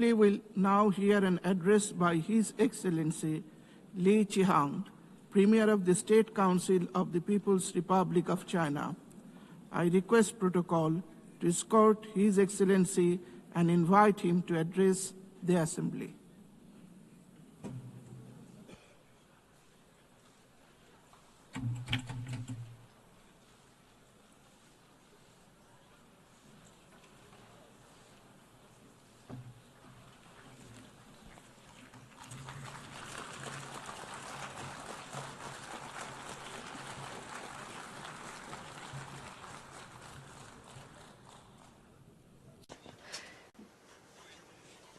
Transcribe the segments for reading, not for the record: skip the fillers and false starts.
We will now hear an address by His Excellency Li Qiang, Premier of the State Council of the People's Republic of China. I request protocol to escort His Excellency and invite him to address the Assembly.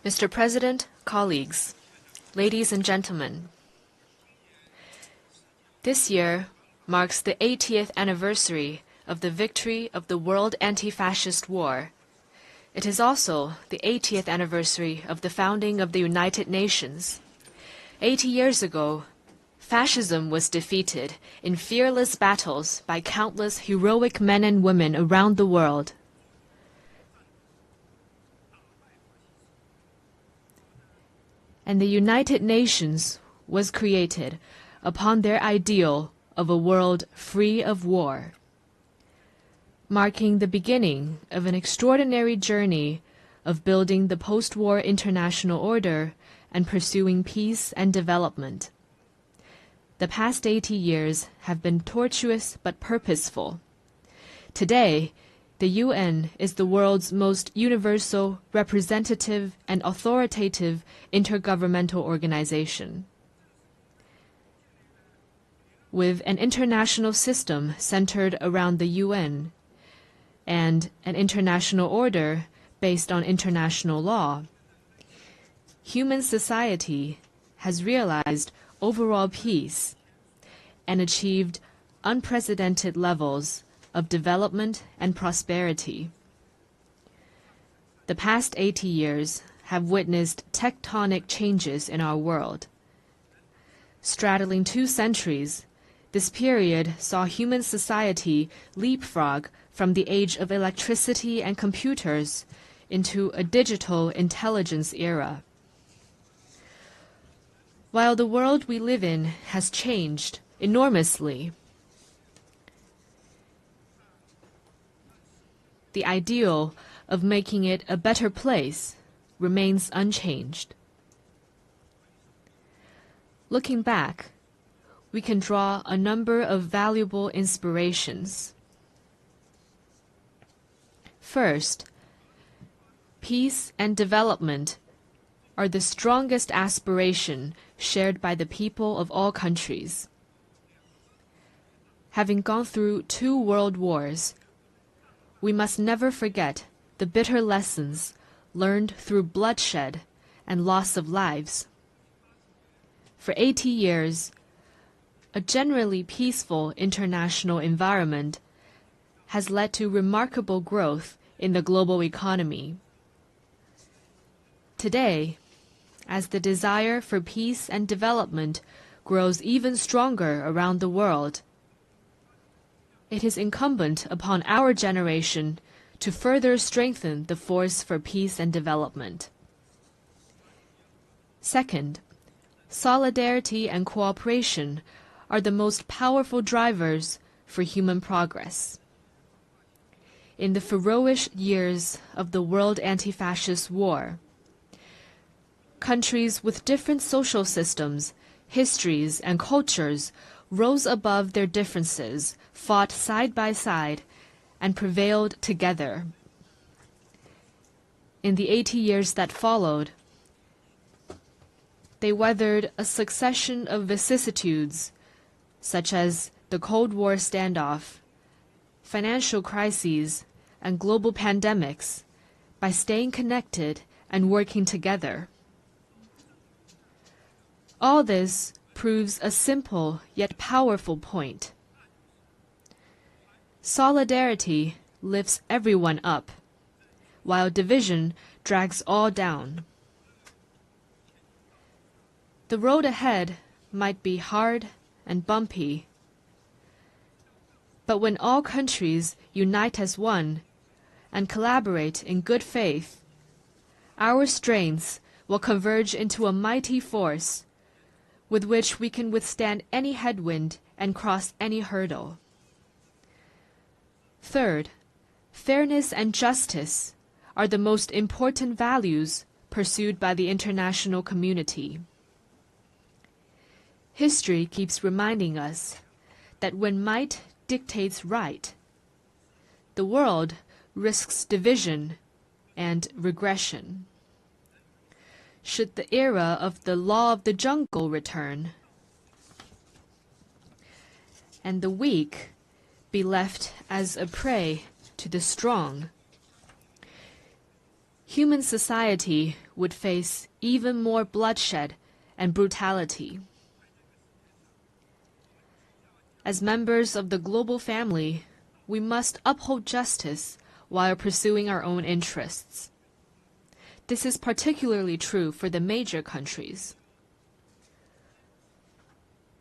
Mr. President, colleagues, ladies and gentlemen, this year marks the 80th anniversary of the victory of the World Anti-Fascist War. It is also the 80th anniversary of the founding of the United Nations. 80 years ago, fascism was defeated in fearless battles by countless heroic men and women around the world. And the United Nations was created upon their ideal of a world free of war, marking the beginning of an extraordinary journey of building the post-war international order and pursuing peace and development. The past 80 years have been tortuous but purposeful. Today, the UN is the world's most universal, representative, and authoritative intergovernmental organization. With an international system centered around the UN and an international order based on international law, human society has realized overall peace and achieved unprecedented levels of development and prosperity. The past 80 years have witnessed tectonic changes in our world. Straddling 2 centuries, this period saw human society leapfrog from the age of electricity and computers into a digital intelligence era. While the world we live in has changed enormously, the ideal of making it a better place remains unchanged. Looking back, we can draw a number of valuable inspirations. First, peace and development are the strongest aspiration shared by the people of all countries. Having gone through 2 world wars, we must never forget the bitter lessons learned through bloodshed and loss of lives. For 80 years, a generally peaceful international environment has led to remarkable growth in the global economy. Today, as the desire for peace and development grows even stronger around the world, it is incumbent upon our generation to further strengthen the force for peace and development. Second, solidarity and cooperation are the most powerful drivers for human progress. In the ferocious years of the World Anti-Fascist War, countries with different social systems, histories, and cultures rose above their differences, fought side by side, and prevailed together. In the 80 years that followed, they weathered a succession of vicissitudes, such as the Cold War standoff, financial crises, and global pandemics, by staying connected and working together. All this proves a simple yet powerful point. Solidarity lifts everyone up, while division drags all down. The road ahead might be hard and bumpy, but when all countries unite as one and collaborate in good faith, our strengths will converge into a mighty force with which we can withstand any headwind and cross any hurdle. Third, fairness and justice are the most important values pursued by the international community. History keeps reminding us that when might dictates right, the world risks division and regression. Should the era of the law of the jungle return, and the weak be left as a prey to the strong, human society would face even more bloodshed and brutality. As members of the global family, we must uphold justice while pursuing our own interests. This is particularly true for the major countries.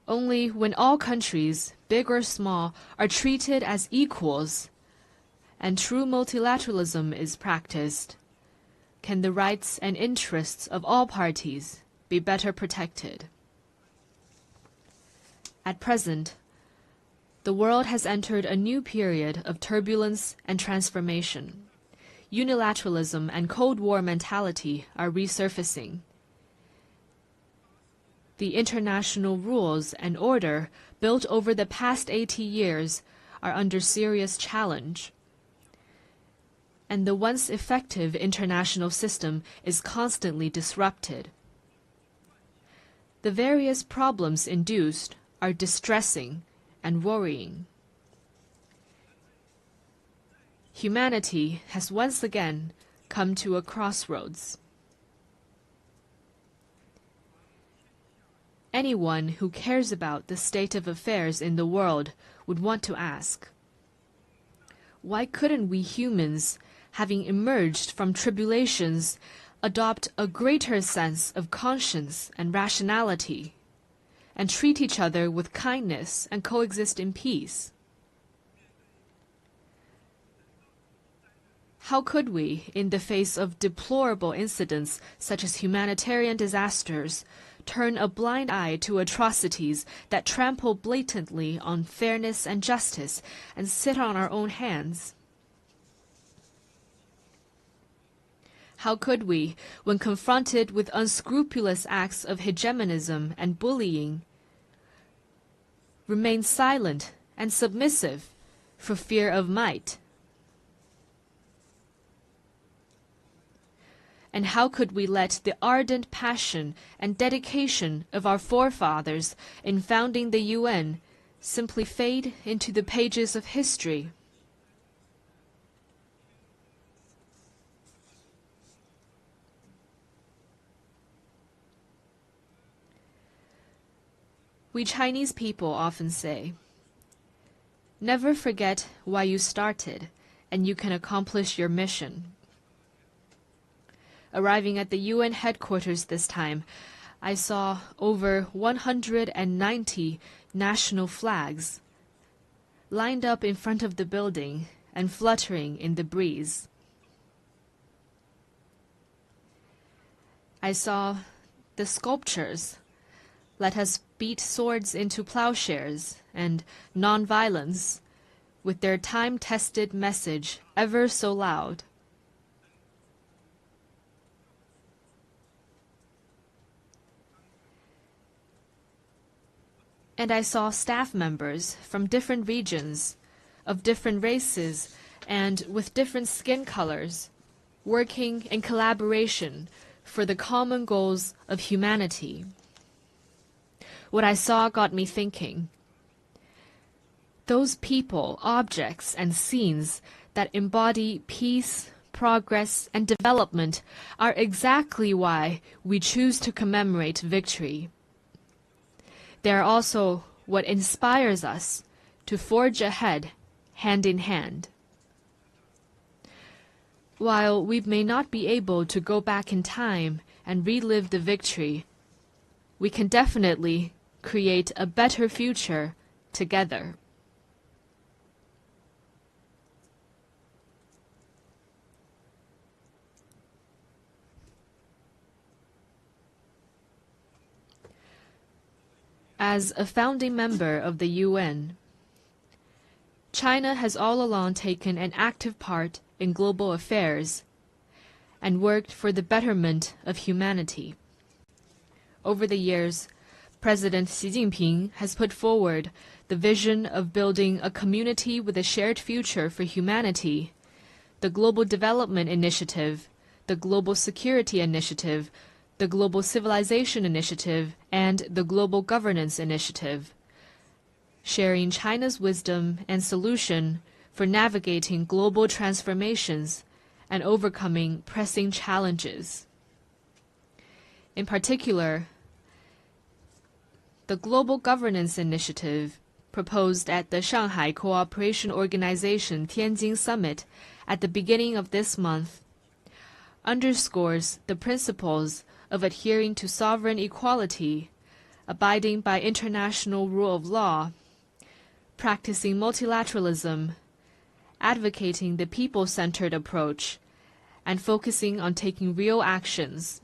Only when all countries, big or small, are treated as equals and true multilateralism is practiced, can the rights and interests of all parties be better protected. At present, the world has entered a new period of turbulence and transformation. Unilateralism and Cold War mentality are resurfacing. The international rules and order built over the past 80 years are under serious challenge. And the once effective international system is constantly disrupted. The various problems induced are distressing and worrying. Humanity has once again come to a crossroads. Anyone who cares about the state of affairs in the world would want to ask, why couldn't we humans, having emerged from tribulations, adopt a greater sense of conscience and rationality, and treat each other with kindness and coexist in peace? How could we, in the face of deplorable incidents such as humanitarian disasters, turn a blind eye to atrocities that trample blatantly on fairness and justice and sit on our own hands? How could we, when confronted with unscrupulous acts of hegemonism and bullying, remain silent and submissive for fear of might? And how could we let the ardent passion and dedication of our forefathers in founding the UN simply fade into the pages of history? We Chinese people often say, "Never forget why you started, and you can accomplish your mission." Arriving at the UN headquarters this time, I saw over 190 national flags lined up in front of the building and fluttering in the breeze. I saw the sculptures, "Let us beat swords into plowshares," and "Non-violence," with their time-tested message ever so loud. And I saw staff members from different regions, of different races, and with different skin colors, working in collaboration for the common goals of humanity. What I saw got me thinking. Those people, objects, and scenes that embody peace, progress, and development are exactly why we choose to commemorate victory. They are also what inspires us to forge ahead, hand in hand. While we may not be able to go back in time and relive the victory, we can definitely create a better future together. As a founding member of the UN, China has all along taken an active part in global affairs and worked for the betterment of humanity. Over the years, President Xi Jinping has put forward the vision of building a community with a shared future for humanity, the Global Development Initiative, the Global Security Initiative, the Global Civilization Initiative, and the Global Governance Initiative, sharing China's wisdom and solution for navigating global transformations and overcoming pressing challenges. In particular, the Global Governance Initiative, proposed at the Shanghai Cooperation Organization Tianjin Summit at the beginning of this month, underscores the principles of adhering to sovereign equality, abiding by international rule of law, practicing multilateralism, advocating the people-centered approach, and focusing on taking real actions.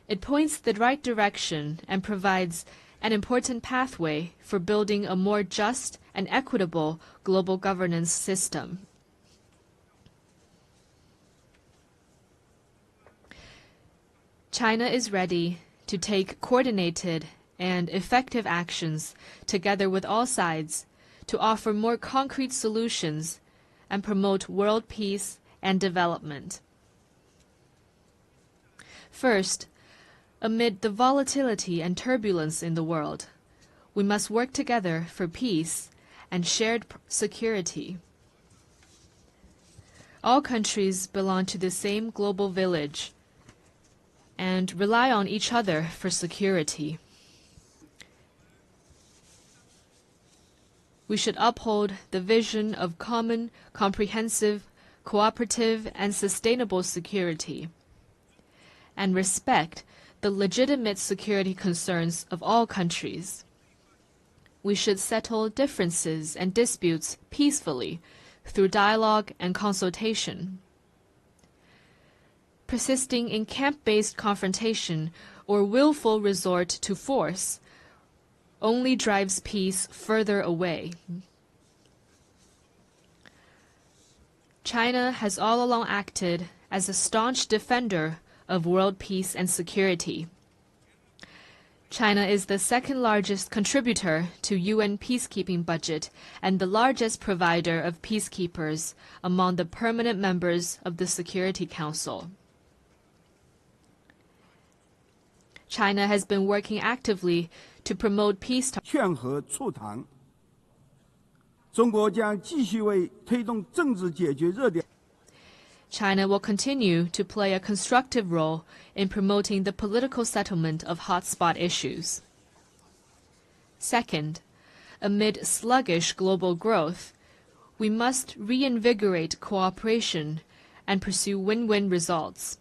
It points the right direction and provides an important pathway for building a more just and equitable global governance system. China is ready to take coordinated and effective actions together with all sides to offer more concrete solutions and promote world peace and development. First, amid the volatility and turbulence in the world, we must work together for peace and shared security. All countries belong to the same global village and rely on each other for security. We should uphold the vision of common, comprehensive, cooperative, and sustainable security, and respect the legitimate security concerns of all countries. We should settle differences and disputes peacefully through dialogue and consultation. Persisting in camp-based confrontation or willful resort to force only drives peace further away. China has all along acted as a staunch defender of world peace and security. China is the second largest contributor to UN peacekeeping budget and the largest provider of peacekeepers among the permanent members of the Security Council. China has been working actively to promote peace. 劝和促谈，中国将继续为推动政治解决热点。 China will continue to play a constructive role in promoting the political settlement of hotspot issues. Second, amid sluggish global growth, we must reinvigorate cooperation and pursue win-win results.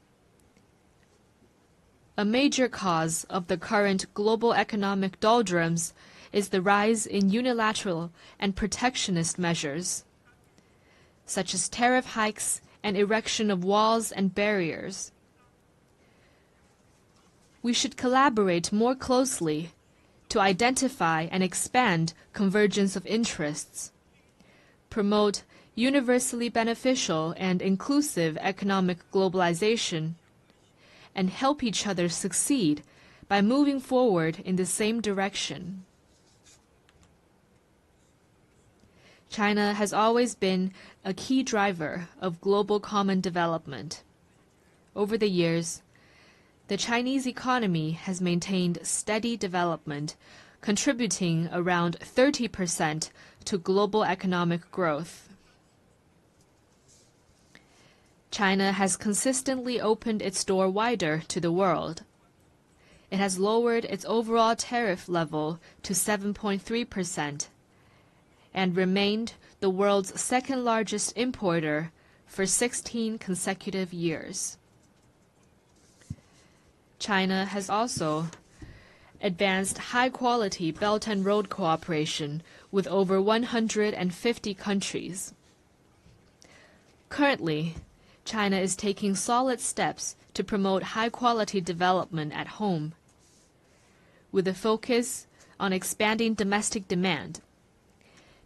A major cause of the current global economic doldrums is the rise in unilateral and protectionist measures, such as tariff hikes and erection of walls and barriers. We should collaborate more closely to identify and expand convergence of interests, promote universally beneficial and inclusive economic globalization, and help each other succeed by moving forward in the same direction. China has always been a key driver of global common development. Over the years, the Chinese economy has maintained steady development, contributing around 30% to global economic growth. China has consistently opened its door wider to the world. It has lowered its overall tariff level to 7.3% and remained the world's second-largest importer for 16 consecutive years. China has also advanced high-quality Belt and Road cooperation with over 150 countries. Currently, China is taking solid steps to promote high-quality development at home. with a focus on expanding domestic demand.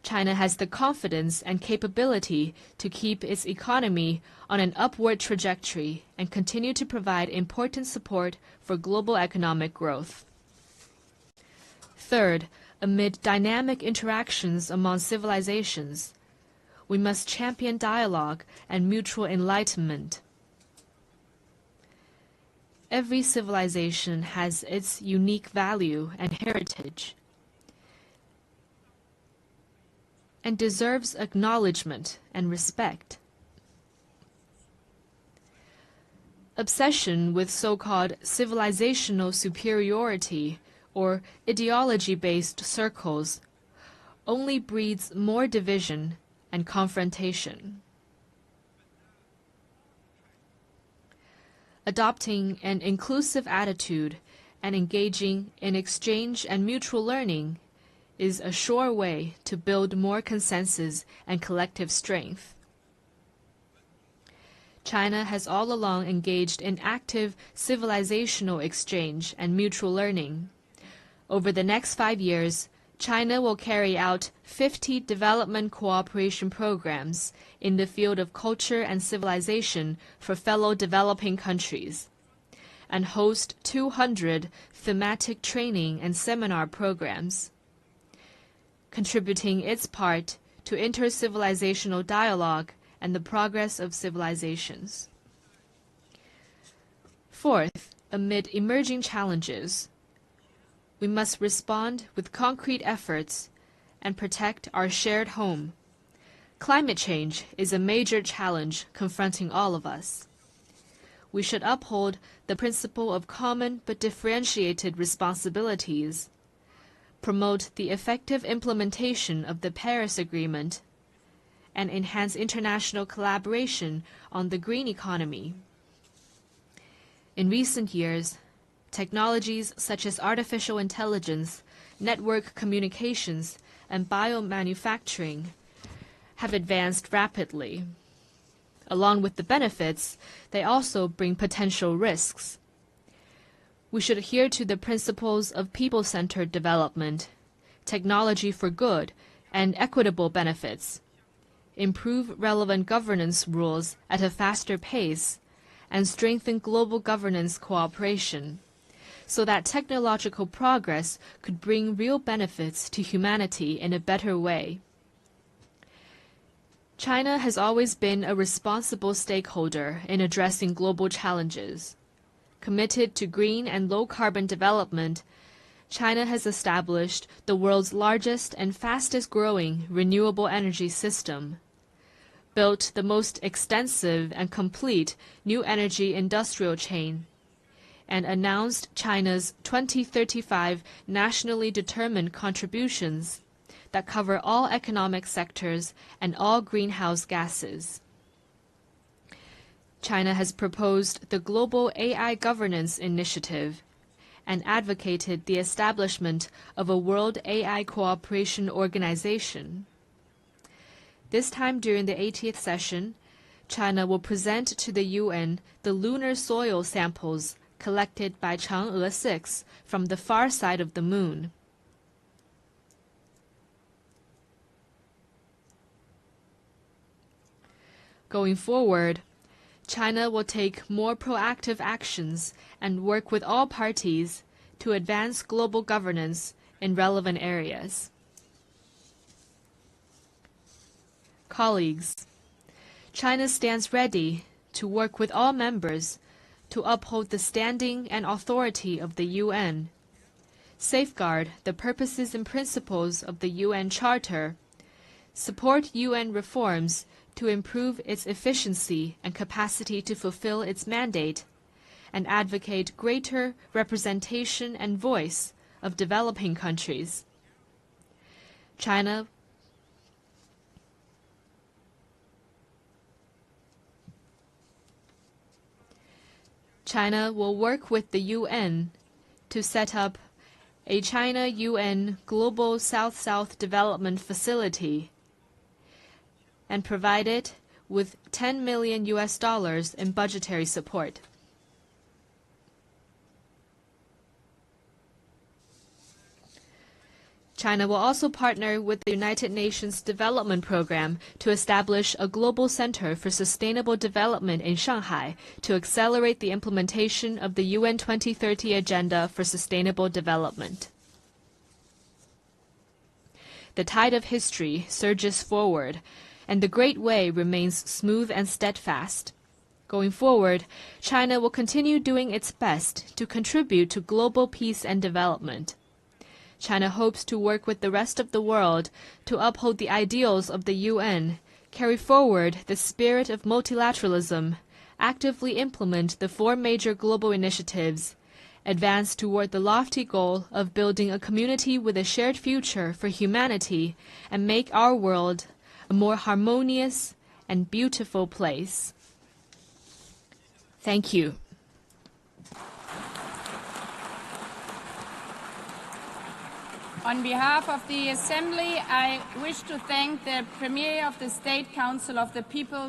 China has the confidence and capability to keep its economy on an upward trajectory and continue to provide important support for global economic growth. Third, amid dynamic interactions among civilizations, we must champion dialogue and mutual enlightenment. Every civilization has its unique value and heritage, and deserves acknowledgement and respect. Obsession with so-called civilizational superiority or ideology-based circles only breeds more division and confrontation. Adopting an inclusive attitude and engaging in exchange and mutual learning is a sure way to build more consensus and collective strength. China has all along engaged in active civilizational exchange and mutual learning. Over the next 5 years, China will carry out 50 development cooperation programs in the field of culture and civilization for fellow developing countries, and host 200 thematic training and seminar programs, contributing its part to inter-civilizational dialogue and the progress of civilizations. Fourth, amid emerging challenges, we must respond with concrete efforts and protect our shared home. Climate change is a major challenge confronting all of us. We should uphold the principle of common but differentiated responsibilities, promote the effective implementation of the Paris Agreement, and enhance international collaboration on the green economy. In recent years, technologies such as artificial intelligence, network communications, and biomanufacturing have advanced rapidly. Along with the benefits, they also bring potential risks. We should adhere to the principles of people-centered development, technology for good, and equitable benefits, improve relevant governance rules at a faster pace, and strengthen global governance cooperation, so that technological progress could bring real benefits to humanity in a better way. China has always been a responsible stakeholder in addressing global challenges. Committed to green and low-carbon development, China has established the world's largest and fastest-growing renewable energy system, built the most extensive and complete new energy industrial chain, and announced China's 2035 nationally determined contributions that cover all economic sectors and all greenhouse gases. China has proposed the Global AI Governance Initiative and advocated the establishment of a World AI Cooperation Organization. This time during the 80th session, China will present to the UN the lunar soil samples collected by Chang'e 6 from the far side of the moon. Going forward, China will take more proactive actions and work with all parties to advance global governance in relevant areas. Colleagues, China stands ready to work with all members to uphold the standing and authority of the UN, safeguard the purposes and principles of the UN Charter, support UN reforms to improve its efficiency and capacity to fulfill its mandate, and advocate greater representation and voice of developing countries. China will work with the UN to set up a China-UN Global South-South Development Facility and provide it with $10 million in budgetary support. China will also partner with the United Nations Development Program to establish a global center for sustainable development in Shanghai to accelerate the implementation of the UN 2030 Agenda for Sustainable Development. The tide of history surges forward, and the Great Way remains smooth and steadfast. Going forward, China will continue doing its best to contribute to global peace and development. China hopes to work with the rest of the world to uphold the ideals of the UN, carry forward the spirit of multilateralism, actively implement the 4 major global initiatives, advance toward the lofty goal of building a community with a shared future for humanity, and make our world a more harmonious and beautiful place. Thank you. On behalf of the Assembly, I wish to thank the Premier of the State Council of the People's